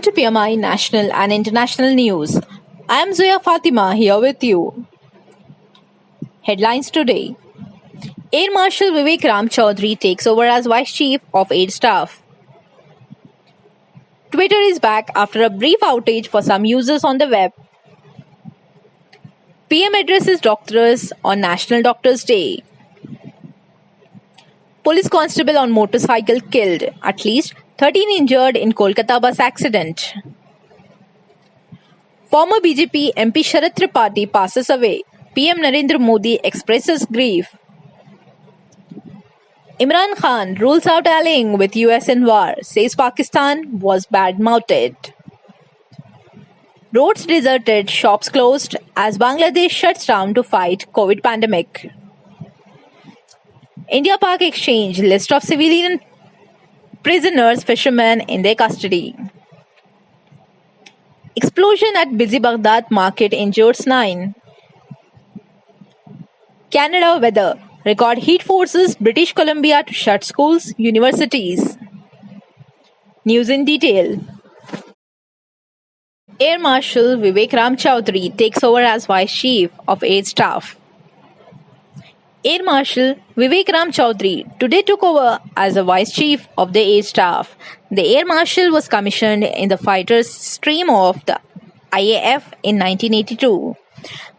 Welcome to PMI National and International News. I am Zoya Fatima here with you. Headlines today. Air Marshal Vivek Ram Chaudhary takes over as Vice Chief of Air Staff. Twitter is back after a brief outage for some users on the web. PM addresses doctors on National Doctors' Day. Police constable on motorcycle killed, at least 13 injured in Kolkata bus accident. Former BJP MP Sharad Tripathi passes away. PM Narendra Modi expresses grief. Imran Khan rules out allying with US in war, says Pakistan was bad-mouthed. Roads deserted, shops closed as Bangladesh shuts down to fight COVID pandemic. India-Pak exchange list of civilian prisoners, fishermen in their custody. Explosion at busy Baghdad market injures 9. Canada weather. Record heat forces British Columbia to shut schools, universities. News in detail. Air Marshal Vivek Ram Chaudhary takes over as Vice Chief of Air Staff. Air Marshal Vivek Ram Chaudhary today took over as the Vice Chief of the Air Staff. The Air Marshal was commissioned in the fighters stream of the IAF in 1982.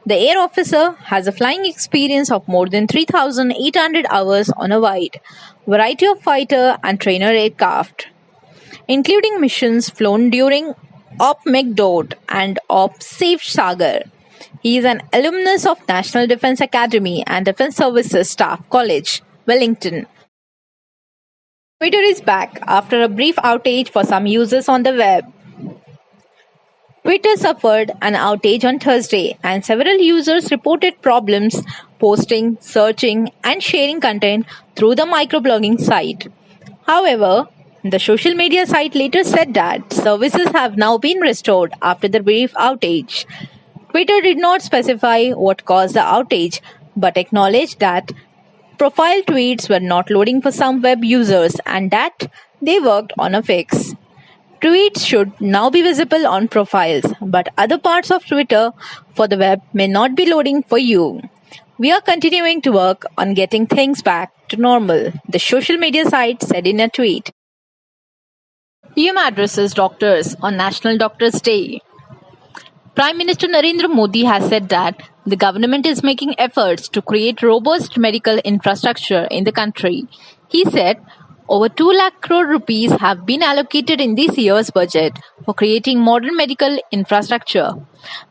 The air officer has a flying experience of more than 3,800 hours on a wide variety of fighter and trainer aircraft, including missions flown during Op Meghdod and Op Safe Sagar. He is an alumnus of National Defence Academy and Defence Services Staff College, Wellington. Twitter is back after a brief outage for some users on the web. Twitter suffered an outage on Thursday, and several users reported problems posting, searching, and sharing content through the microblogging site. However, the social media site later said that services have now been restored after the brief outage. Twitter did not specify what caused the outage, but acknowledged that profile tweets were not loading for some web users and that they worked on a fix. Tweets should now be visible on profiles, but other parts of Twitter for the web may not be loading for you. We are continuing to work on getting things back to normal, the social media site said in a tweet. PM addresses doctors on National Doctors' Day. Prime Minister Narendra Modi has said that the government is making efforts to create robust medical infrastructure in the country. He said, over 2 lakh crore rupees have been allocated in this year's budget for creating modern medical infrastructure.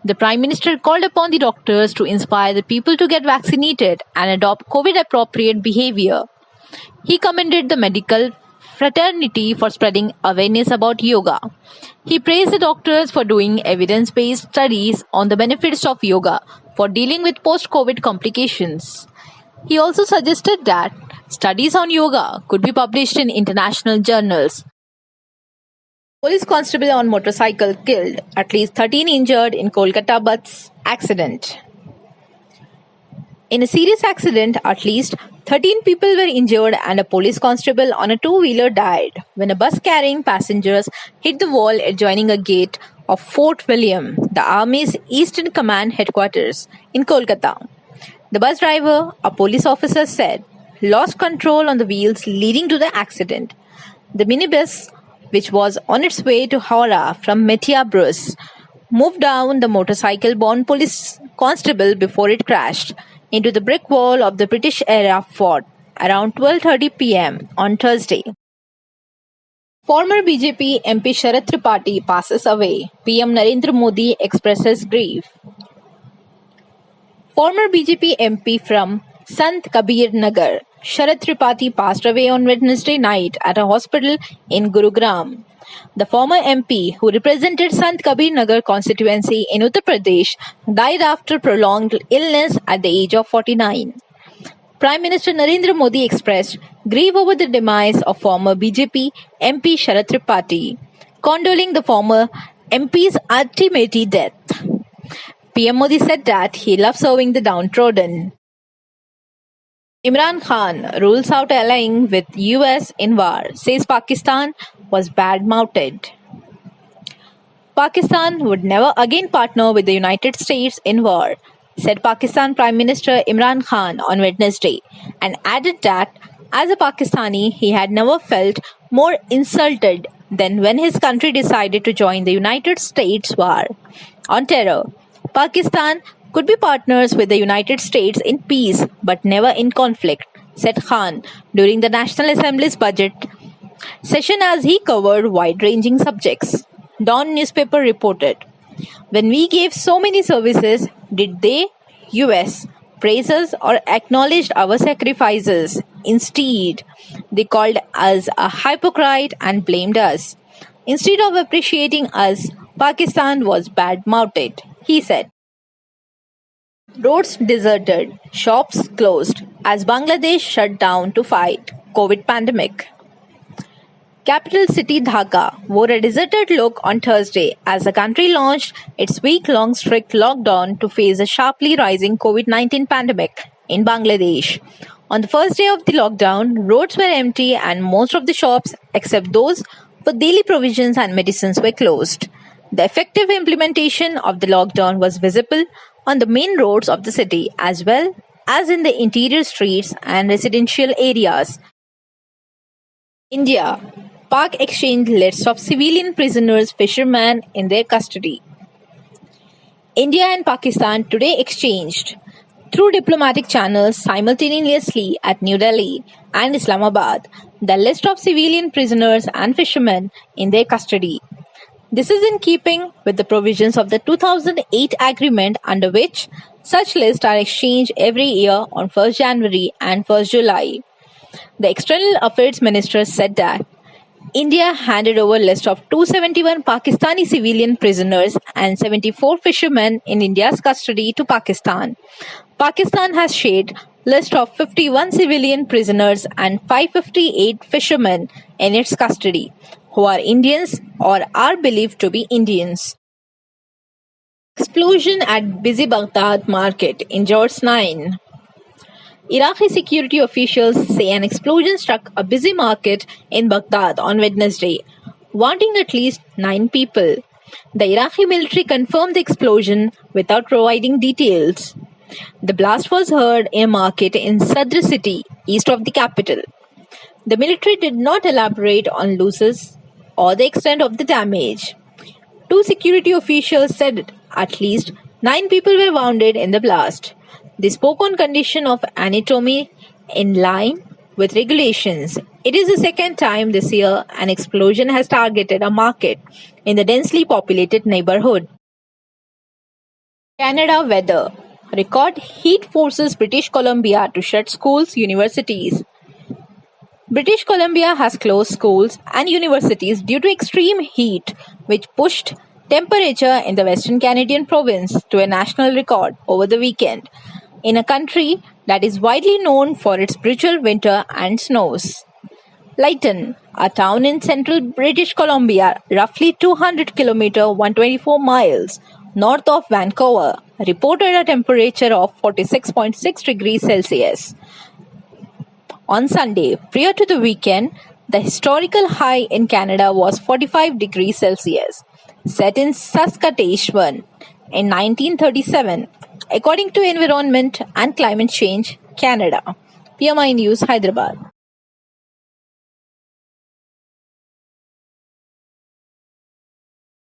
The Prime Minister called upon the doctors to inspire the people to get vaccinated and adopt COVID-appropriate behavior. He commended the medical fraternity for spreading awareness about yoga. He praised the doctors for doing evidence-based studies on the benefits of yoga for dealing with post-COVID complications. He also suggested that studies on yoga could be published in international journals. Police constable on motorcycle killed, at least 13 injured in Kolkata bus accident. In a serious accident, at least 13 people were injured and a police constable on a two-wheeler died when a bus carrying passengers hit the wall adjoining a gate of Fort William, the Army's Eastern Command headquarters in Kolkata. The bus driver, a police officer said, lost control on the wheels leading to the accident. The minibus, which was on its way to Howrah from Methia Bruce, moved down the motorcycle-borne police constable before it crashed into the brick wall of the British-era fort around 12:30 p.m. on Thursday. Former BJP MP Sharad Tripathi passes away. PM Narendra Modi expresses grief. Former BJP MP from Sant Kabir Nagar, Sharad Tripathi passed away on Wednesday night at a hospital in Gurugram. The former MP, who represented Sant Kabir Nagar constituency in Uttar Pradesh, died after prolonged illness at the age of 49. Prime Minister Narendra Modi expressed grief over the demise of former BJP MP Sharad Tripathi, condoling the former MP's ultimate death. PM Modi said that he loved serving the downtrodden. Imran Khan rules out allying with US in war, says Pakistan was bad-mouthed. Pakistan would never again partner with the United States in war, said Pakistan Prime Minister Imran Khan on Wednesday, and added that as a Pakistani, he had never felt more insulted than when his country decided to join the United States war on terror. Pakistan could be partners with the United States in peace but never in conflict, said Khan during the National Assembly's budget session as he covered wide ranging subjects. Dawn newspaper reported, when we gave so many services, did they, US, praise us or acknowledged our sacrifices? Instead, they called us a hypocrite and blamed us. Instead of appreciating us, Pakistan was bad mouthed, he said. Roads deserted, shops closed as Bangladesh shut down to fight COVID pandemic. Capital city Dhaka wore a deserted look on Thursday as the country launched its week-long strict lockdown to face a sharply rising COVID-19 pandemic in Bangladesh. On the first day of the lockdown, roads were empty and most of the shops, except those for daily provisions and medicines, were closed. The effective implementation of the lockdown was visible on the main roads of the city as well as in the interior streets and residential areas. India. Pak exchanged lists of civilian prisoners fishermen in their custody. India and Pakistan today exchanged through diplomatic channels simultaneously at New Delhi and Islamabad the list of civilian prisoners and fishermen in their custody. This is in keeping with the provisions of the 2008 agreement under which such lists are exchanged every year on 1st January and 1st July. The External Affairs Minister said that India handed over a list of 271 Pakistani civilian prisoners and 74 fishermen in India's custody to Pakistan. Pakistan has shared list of 51 civilian prisoners and 558 fishermen in its custody, who are Indians or are believed to be Indians. Explosion at busy Baghdad market injures 9. Iraqi security officials say an explosion struck a busy market in Baghdad on Wednesday, wounding at least 9 people. The Iraqi military confirmed the explosion without providing details. The blast was heard in a market in Sadr city, east of the capital. The military did not elaborate on losses or the extent of the damage. 2 security officials said at least 9 people were wounded in the blast. They spoke on condition of anatomy in line with regulations. It is the second time this year an explosion has targeted a market in the densely populated neighborhood. Canada weather. Record heat forces British Columbia to shut schools, universities. British Columbia has closed schools and universities due to extreme heat, which pushed temperature in the Western Canadian province to a national record over the weekend, in a country that is widely known for its brutal winter and snows. Lytton, a town in central British Columbia, roughly 200 km 124 miles north of Vancouver, reported a temperature of 46.6 degrees Celsius. On Sunday, prior to the weekend, the historical high in Canada was 45 degrees Celsius, set in Saskatchewan in 1937, according to Environment and Climate Change Canada. PMI News, Hyderabad.